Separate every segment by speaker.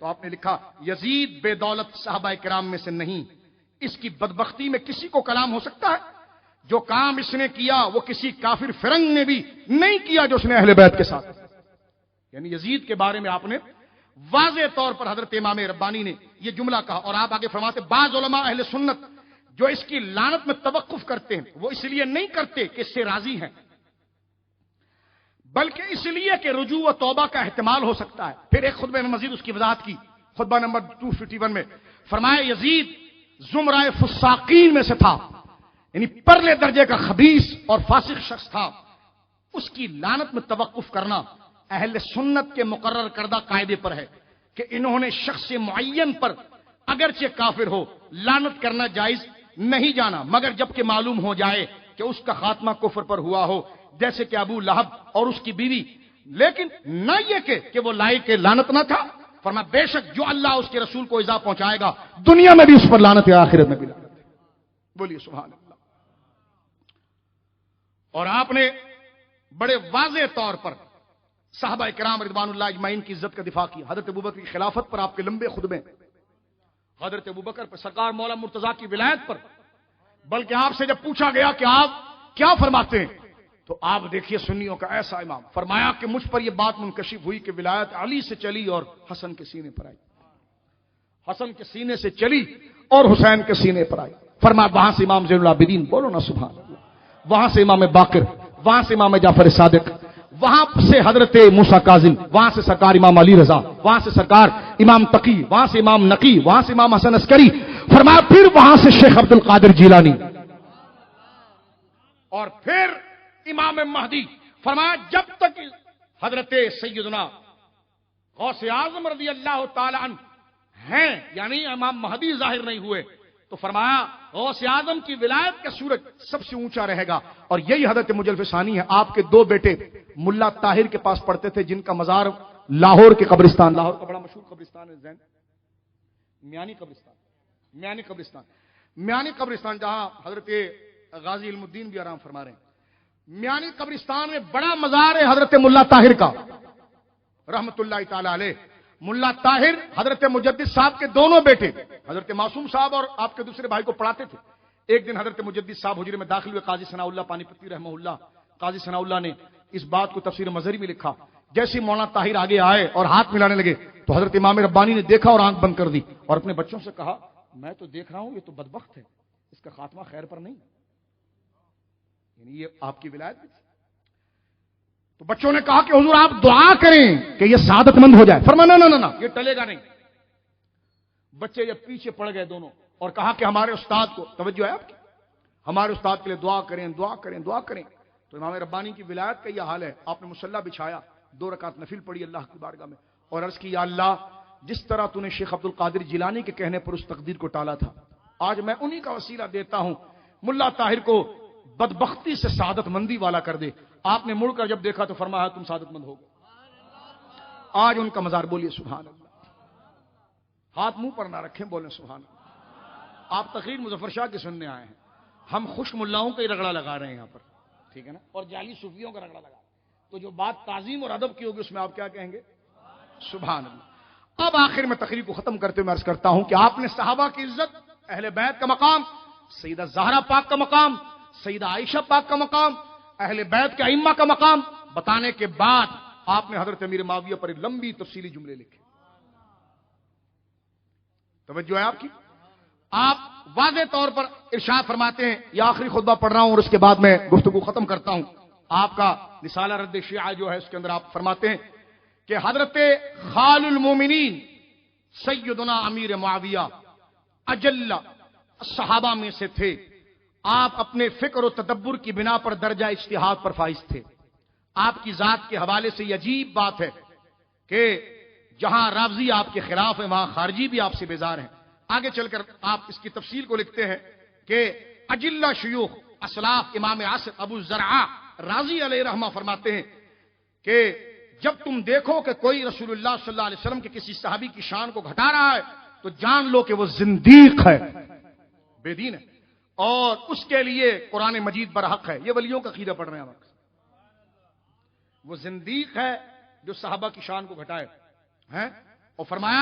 Speaker 1: تو آپ نے لکھا یزید بے دولت صحابہ کرام میں سے نہیں، اس کی بدبختی میں کسی کو کلام ہو سکتا ہے؟ جو کام اس نے کیا وہ کسی کافر فرنگ نے بھی نہیں کیا جو اس نے اہل بیت کے ساتھ، یعنی یزید کے بارے میں آپ نے واضح طور پر حضرت امام ربانی نے یہ جملہ کہا. اور آپ آگے فرماتے بعض علماء اہل سنت جو اس کی لعنت میں توقف کرتے ہیں وہ اس لیے نہیں کرتے کہ اس سے راضی ہیں، بلکہ اس لیے کہ رجوع و توبہ کا احتمال ہو سکتا ہے. پھر ایک خطبے میں مزید اس کی وضاحت کی، خطبہ نمبر 251 میں فرمایا یزید زمرہ فساقین میں سے تھا، یعنی پرلے درجے کا خبیث اور فاسق شخص تھا. اس کی لعنت میں توقف کرنا اہل سنت کے مقرر کردہ قاعدے پر ہے کہ انہوں نے شخص معین پر اگرچہ کافر ہو لعنت کرنا جائز نہیں جانا، مگر جبکہ معلوم ہو جائے کہ اس کا خاتمہ کفر پر ہوا ہو، جیسے کہ ابو لہب اور اس کی بیوی. لیکن نہ یہ کہ وہ لائق لعنت نہ تھا. فرمایا بے شک جو اللہ اس کے رسول کو ایذا پہنچائے گا دنیا میں بھی اس پر لعنت ہے، آخرت میں بھی لعنت ہے. بولیے سبحان اللہ. اور آپ نے بڑے واضح طور پر صحابہ کرام رضوان اللہ اجمعین کی عزت کا دفاع کیا. حضرت ابوبکر کی خلافت پر آپ کے لمبے خطبے، حضرت ابوبکر پر، سرکار مولا مرتضیٰ کی ولایت پر. بلکہ آپ سے جب پوچھا گیا کہ آپ کیا فرماتے ہیں تو آپ دیکھیے سنیوں کا ایسا امام، فرمایا کہ مجھ پر یہ بات منکشف ہوئی کہ ولایت علی سے چلی اور حسن کے سینے پر آئی، حسن کے سینے سے چلی اور حسین کے سینے پر آئی. فرمایا وہاں سے امام زین العابدین، بولو نا سبحان اللہ، وہاں سے امام باقر، وہاں سے امام جعفر صادق، وہاں سے حضرت موسیٰ کاظم، وہاں سے سرکار امام علی رضا، وہاں سے سرکار امام تقی، وہاں سے امام نقی، وہاں سے امام حسن عسکری. فرمایا پھر وہاں سے شیخ عبد القادر جیلانی اور پھر امام مہدی. فرمایا جب تک حضرت سیدنا غوث اعظم رضی اللہ تعالی عنہ ہیں، یعنی امام مہدی ظاہر نہیں ہوئے، تو فرمایا غوث اعظم کی ولایت کا سورج سب سے اونچا رہے گا. اور یہی حضرت مجلف ثانی ہے. آپ کے دو بیٹے ملا طاہر کے پاس پڑھتے تھے، جن کا مزار لاہور کے قبرستان، لاہور کا بڑا مشہور قبرستان ہے زین میانی قبرستان، میانی قبرستان جہاں حضرت غازی علم الدین بھی آرام فرما رہے ہیں. میانی قبرستان میں بڑا مزار ہے حضرت ملا طاہر کا رحمت اللہ تعالی علیہ. ملا طاہر حضرت مجدد صاحب کے دونوں بیٹے، حضرت معصوم صاحب اور آپ کے دوسرے بھائی کو پڑھاتے تھے. ایک دن حضرت مجدد صاحب حجرے میں داخل ہوئے، قاضی ثناء اللہ پانی پتی رحمہ اللہ، قاضی ثناء اللہ نے اس بات کو تفسیر مظہری میں لکھا. جیسے مولانا طاہر آگے آئے اور ہاتھ ملانے لگے تو حضرت امام ربانی نے دیکھا اور آنکھ بند کر دی اور اپنے بچوں سے کہا میں تو دیکھ رہا ہوں یہ تو بدبخت ہے، اس کا خاتمہ خیر پر نہیں، یعنی یہ آپ کی ولایت بھی تھی. تو بچوں نے کہا کہ حضور آپ دعا کریں کہ یہ سعادت مند ہو جائے. فرمایا نہ یہ ٹلے گا نہیں. بچے جب پیچھے پڑ گئے دونوں اور کہا کہ ہمارے استاد کو، توجہ ہے آپ کی، ہمارے استاد کے لیے دعا کریں دعا کریں دعا کریں. تو امام ربانی کی ولایت کا یہ حال ہے. آپ نے مصلی بچھایا، 2 رکعت نفل پڑھی اللہ کی بارگاہ میں اور عرض کی یا اللہ جس طرح تو نے شیخ عبد القادر جیلانی کے کہنے پر اس تقدیر کو ٹالا تھا، آج میں انہی کا وسیلہ دیتا ہوں، ملا طاہر کو بدبختی سے سعادت مندی والا کر دے. آپ نے مڑ کر جب دیکھا تو فرمایا تم سعادت مند ہو گئے. آج ان کا مزار، بولیے سبحان اللہ. ہاتھ منہ پر نہ رکھیں، بولیں سبحان اللہ. آپ تقریر مظفر شاہ کے سننے آئے ہیں، ہم خوش ملاؤں کا ہی رگڑا لگا رہے ہیں یہاں پر، ٹھیک ہے نا، اور جعلی صوفیوں کا رگڑا لگا رہے ہیں. تو جو بات تعظیم اور ادب کی ہوگی اس میں آپ کیا کہیں گے؟ سبحان اللہ. اب آخر میں تقریر کو ختم کرتے ہوئے میں عرض کرتا ہوں کہ آپ نے صحابہ کی عزت، اہل بیت کا مقام، سیدہ زہرا پاک کا مقام، سیدہ عائشہ پاک کا مقام، اہل بیت کے ائمہ کا مقام بتانے کے بعد آپ نے حضرت امیر معاویہ پر لمبی تفصیلی جملے لکھے. توجہ ہے آپ کی. آپ واضح طور پر ارشاد فرماتے ہیں، یہ آخری خطبہ پڑھ رہا ہوں اور اس کے بعد میں گفتگو ختم کرتا ہوں. آپ کا رسالہ رد شیعہ جو ہے اس کے اندر آپ فرماتے ہیں کہ حضرت خال المومنین سیدنا امیر معاویہ اجل صحابہ میں سے تھے. آپ اپنے فکر و تدبر کی بنا پر درجہ اجتہاد پر فائز تھے. آپ کی ذات کے حوالے سے یہ عجیب بات ہے کہ جہاں رافضی آپ کے خلاف ہیں وہاں خارجی بھی آپ سے بیزار ہیں. آگے چل کر آپ اس کی تفصیل کو لکھتے ہیں کہ اجلہ شیوخ اسلاف امام عصر ابو زرعہ راضی علیہ رحمہ فرماتے ہیں کہ جب تم دیکھو کہ کوئی رسول اللہ صلی اللہ علیہ وسلم کے کسی صحابی کی شان کو گھٹا رہا ہے تو جان لو کہ وہ زندیق ہے، بے دین ہے، اور اس کے لیے قرآن مجید برحق ہے. یہ ولیوں کا عقیدہ پڑھ رہے ہیں وقت. وہ زندیق ہے جو صحابہ کی شان کو گھٹائے ہیں. اور فرمایا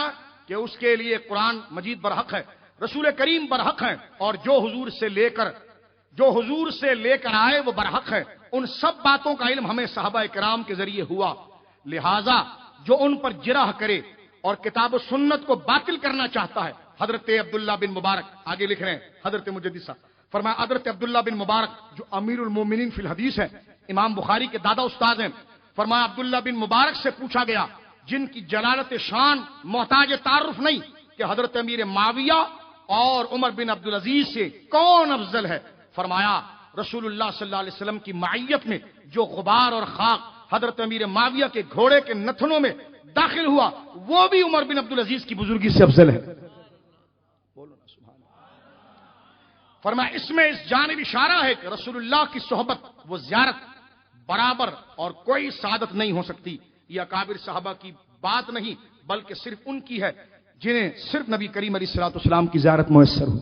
Speaker 1: کہ اس کے لیے قرآن مجید برحق ہے، رسول کریم برحق ہے، اور جو حضور سے لے کر آئے وہ برحق ہے۔ ان سب باتوں کا علم ہمیں صحابہ کرام کے ذریعے ہوا، لہذا جو ان پر جرح کرے اور کتاب و سنت کو باطل کرنا چاہتا ہے، حضرت عبداللہ بن مبارک آگے لکھ رہے ہیں، حضرت مجدد صاحب فرمایا، حضرت عبداللہ بن مبارک جو امیر المومنین فی الحدیث ہے، امام بخاری کے دادا استاد ہیں، فرمایا عبداللہ بن مبارک سے پوچھا گیا جن کی جلالت شان محتاج تعارف نہیں کہ حضرت امیر معاویہ اور عمر بن عبدالعزیز سے کون افضل ہے؟ فرمایا رسول اللہ صلی اللہ علیہ وسلم کی معیت میں جو غبار اور خاک حضرت امیر معاویہ کے گھوڑے کے نتنوں میں داخل ہوا وہ بھی عمر بن عبدالعزیز کی بزرگی سے افضل ہے۔ بولو نا سبحان اللہ۔ فرمایا اس میں اس جانب اشارہ ہے کہ رسول اللہ کی صحبت و زیارت برابر اور کوئی سعادت نہیں ہو سکتی۔ یہ اکابر صحابہ کی بات نہیں بلکہ صرف ان کی ہے جنہیں صرف نبی کریم علیہ الصلوۃ والسلام کی زیارت میسر ہو۔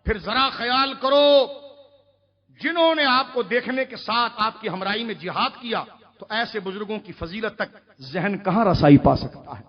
Speaker 1: پھر ذرا خیال کرو، جنہوں نے آپ کو دیکھنے کے ساتھ آپ کی ہمراہی میں جہاد کیا تو ایسے بزرگوں کی فضیلت تک ذہن کہاں رسائی پا سکتا ہے؟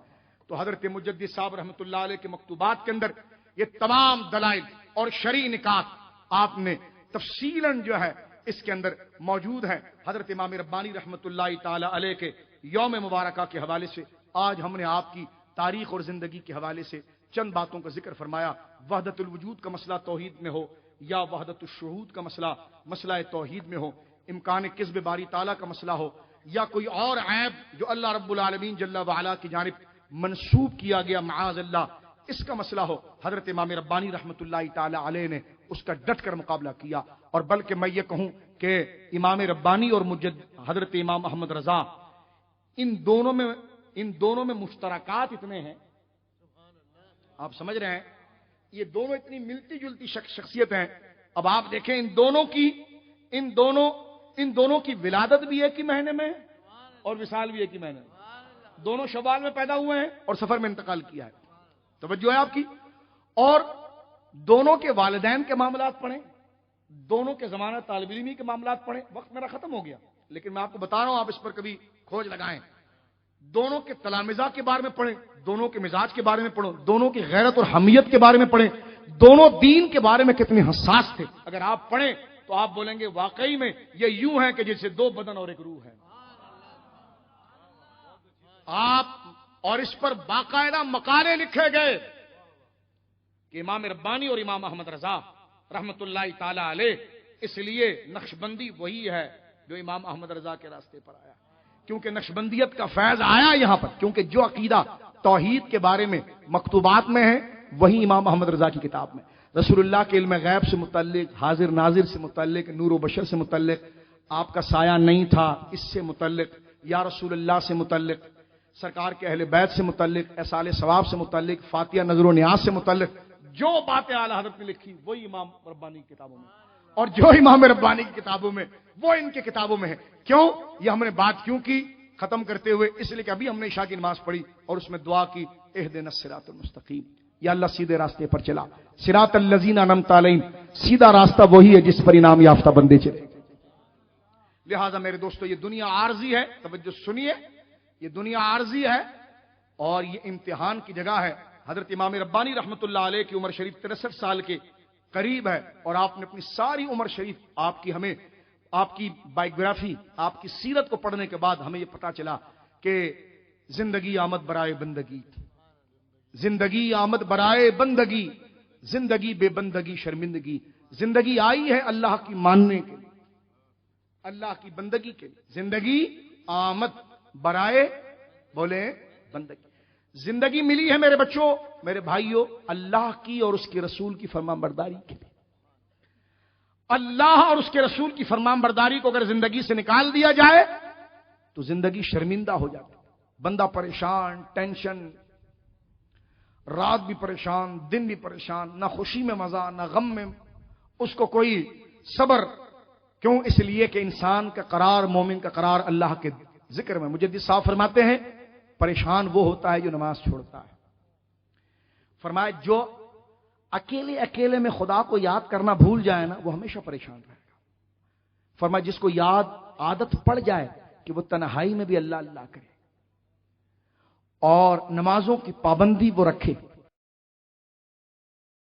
Speaker 1: تو حضرت مجدد صاحب رحمۃ اللہ علیہ کے مکتوبات کے اندر یہ تمام دلائل اور شرعی نکات آپ نے تفصیلاً جو ہے اس کے اندر موجود ہیں۔ حضرت امام ربانی رحمۃ اللہ تعالی علیہ کے یوم مبارکہ کے حوالے سے آج ہم نے آپ کی تاریخ اور زندگی کے حوالے سے چند باتوں کا ذکر فرمایا۔ وحدت الوجود کا مسئلہ توحید میں ہو یا وحدت الشہود کا مسئلہ توحید میں ہو، امکان کذب باری تعالیٰ کا مسئلہ ہو یا کوئی اور عیب جو اللہ رب العالمین جل وعلا کی جانب منسوب کیا گیا معاذ اللہ، اس کا مسئلہ ہو، حضرت امام ربانی رحمۃ اللہ تعالی علیہ نے اس کا ڈٹ کر مقابلہ کیا۔ اور بلکہ میں یہ کہوں کہ امام ربانی اور حضرت امام احمد رضا ان دونوں میں مشترکات اتنے ہیں، آپ سمجھ رہے ہیں، یہ دونوں اتنی ملتی جلتی شخصیت ہیں۔ اب آپ دیکھیں ان دونوں کی ولادت بھی ایک ہی مہینے میں ہے اور وصال بھی ایک ہی مہینے میں، دونوں شوال میں پیدا ہوئے ہیں اور سفر میں انتقال کیا ہے، توجہ ہے آپ کی۔ اور دونوں کے والدین کے معاملات پڑھیں، دونوں کے زمانہ طالب علمی کے معاملات پڑھیں۔ وقت میرا ختم ہو گیا لیکن میں آپ کو بتا رہا ہوں، آپ اس پر کبھی کھوج لگائیں۔ دونوں کے تلامذہ کے بارے میں پڑھیں، دونوں کے مزاج کے بارے میں پڑھو، دونوں کی غیرت اور حمیت کے بارے میں پڑھیں، دونوں دین کے بارے میں کتنے حساس تھے۔ اگر آپ پڑھیں تو آپ بولیں گے واقعی میں یہ یوں ہے کہ جیسے دو بدن اور ایک روح ہے۔ آپ اور اس پر باقاعدہ مقالے لکھے گئے کہ امام ربانی اور امام احمد رضا رحمت اللہ تعالی علیہ، اس لیے نقشبندی وہی ہے جو امام احمد رضا کے راستے پر آیا، کیونکہ نقشبندیت کا فیض آیا یہاں پر، کیونکہ جو عقیدہ توحید کے بارے میں مکتوبات میں ہے وہی امام احمد رضا کی کتاب میں، رسول اللہ کے علم غیب سے متعلق، حاضر ناظر سے متعلق، نور و بشر سے متعلق، آپ کا سایہ نہیں تھا اس سے متعلق، یا رسول اللہ سے متعلق، سرکار کے اہل بیت سے متعلق، اصحاب ثواب سے متعلق، فاتحہ نظر و نیاز سے متعلق، جو باتیں اعلی حضرت نے لکھی وہی امام ربانی کی کتابوں میں، اور جو امام ربانی کی کتابوں میں وہ ان کی کتابوں میں ہے۔ کیوں یہ ہم نے بات کیوں کی ختم کرتے ہوئے؟ اس لیے کہ ابھی ہم نے عشاء کی نماز پڑھی اور اس میں دعا کی، اہدنا الصراط المستقیم، یا اللہ سیدھے راستے پر چلا، صراط الذین انعمت علیہم، سیدھا راستہ وہی ہے جس پر انعام یافتہ بندے چلے۔ لہذا میرے دوستو یہ دنیا عارضی ہے، توجہ سنیے، یہ دنیا عارضی ہے اور یہ امتحان کی جگہ ہے۔ حضرت امام ربانی رحمت اللہ علیہ کی عمر شریف 63 سال کے قریب ہے، اور آپ نے اپنی ساری عمر شریف آپ کی بائیوگرافی، آپ کی سیرت کو پڑھنے کے بعد ہمیں یہ پتا چلا کہ زندگی آمد برائے بندگی، زندگی آمد برائے بندگی، زندگی بے بندگی شرمندگی، زندگی آئی ہے اللہ کی ماننے کے لیے، اللہ کی بندگی کے لیے، زندگی آمد برائے بولے بندگی، زندگی ملی ہے میرے بچوں، میرے بھائیوں، اللہ کی اور اس کے رسول کی فرمان برداری کے لیے۔ اللہ اور اس کے رسول کی فرمان برداری کو اگر زندگی سے نکال دیا جائے تو زندگی شرمندہ ہو جاتی، بندہ پریشان، ٹینشن، رات بھی پریشان، دن بھی پریشان، نہ خوشی میں مزہ نہ غم میں اس کو کوئی صبر۔ کیوں؟ اس لیے کہ انسان کا قرار، مومن کا قرار اللہ کے ذکر میں۔ مجدد صاحب فرماتے ہیں پریشان وہ ہوتا ہے جو نماز چھوڑتا ہے، فرمایا جو اکیلے میں خدا کو یاد کرنا بھول جائے نا وہ ہمیشہ پریشان رہے گا۔ فرمایا جس کو عادت پڑ جائے کہ وہ تنہائی میں بھی اللہ اللہ کرے اور نمازوں کی پابندی وہ رکھے.